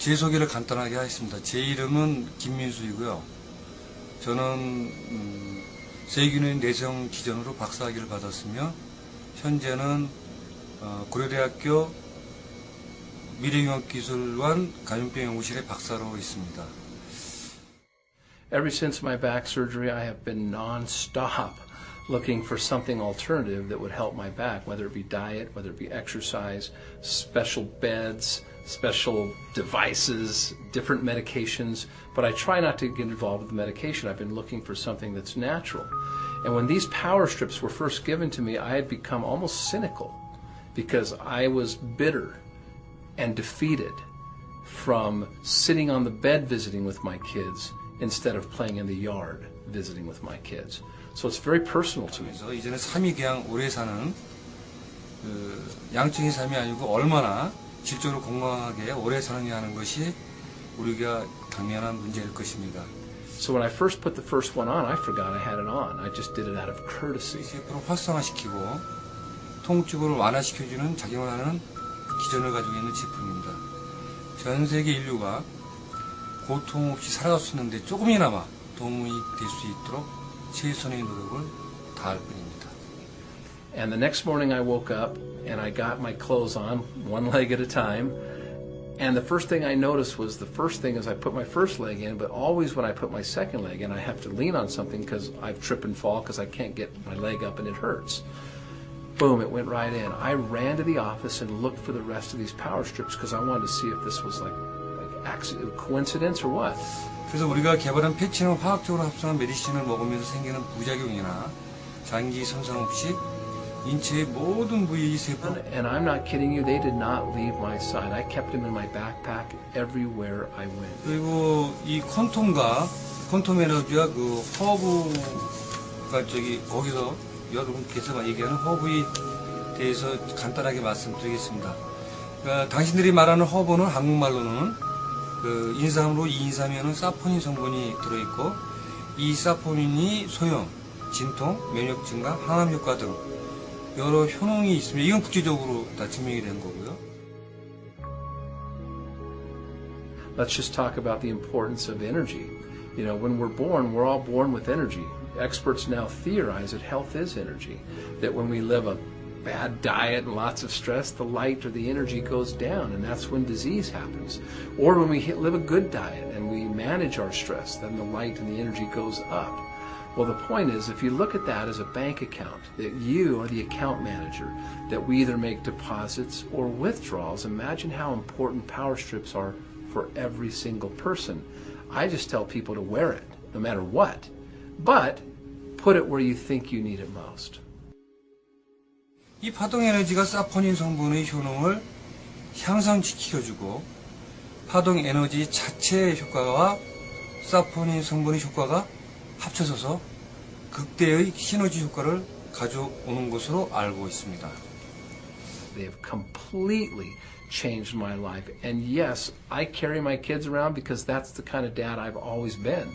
제 소개를 간단하게 하겠습니다. 제 이름은 김민수이고요. 저는 세균의 내성 기전으로 박사학위를 받았으며 현재는 고려대학교 미래융합기술관 감염병 연구실의 박사로 있습니다. Ever since my back surgery, I have been non-stop looking for something alternative that would help my back, whether it be diet, whether it be exercise, special beds, special devices, different medications, but I try not to get involved with the medication. I've been looking for something that's natural. And when these power strips were first given to me, I had become almost cynical because I was bitter and defeated from sitting on the bed visiting with my kids instead of playing in the yard visiting with my kids. So it's very personal to me. 이제는 삶이 그냥 오래 사는 양적인 삶이 아니고 얼마나 질적으로 건강하게 오래 사느냐 하는 것이 우리가 당면한 문제일 것입니다. So when I first put the first one on, I forgot I had it on. I just did it out of courtesy. 세포를 활성화시키고 통증을 완화시켜주는 작용을 하는 기전을 가지고 있는 제품입니다. 전 세계 인류가 고통 없이 살아갈 수 있는데 조금이나마 도움이 될 수 있도록 최선의 노력을 다할 뿐입니다. And the next morning I woke up and I got my clothes on, one leg at a time. And the first thing I noticed was the first thing is I put my first leg in, but always when I put my second leg in, I have to lean on something because I trip and fall because I can't get my leg up and it hurts. Boom, it went right in. I ran to the office and looked for the rest of these power strips because I wanted to see if this was like accident, coincidence or what. 그래서 우리가 개발한 패치는 화학적으로 합성한 메디신을 먹으면서 생기는 부작용이나 장기 손상 없이 인체의 모든 부위 세포. And I'm not kidding you, they did not leave my side. I kept them in my backpack everywhere I went. 그리고 이 퀀텀 에너지와 그 허브가 거기서 여러분께서 얘기하는 허브에 대해서 간단하게 말씀드리겠습니다. 그러니까 당신들이 말하는 허브는 한국말로는 그 인삼으로 이인삼에는 사포닌 성분이 들어있고 이 사포닌이 소염, 진통, 면역 증가, 항암 효과 등 여러 효능이 있습니다. 이건 국제적으로 다 증명이 된 거고요. Let's just talk about the importance of energy. You know, when we're born, we're all born with energy. Experts now theorize that health is energy. That when we live a bad diet and lots of stress, the light or the energy goes down, and that's when disease happens. Or when we live a good diet and we manage our stress, then the light and the energy goes up. Well, the point is, if you look at that as a bank account, that you are the account manager, that we either make deposits or withdrawals, imagine how important power strips are for every single person. I just tell people to wear it, no matter what, but put it where you think you need it most. 이 파동 에너지가 사포닌 성분의 효능을 향상시켜주고 파동 에너지 자체의 효과와 사포닌 성분의 효과가 합쳐져서 극대의 시너지 효과를 가져오는 것으로 알고 있습니다. They have completely changed my life. And yes, I carry my kids around because that's the kind of dad I've always been.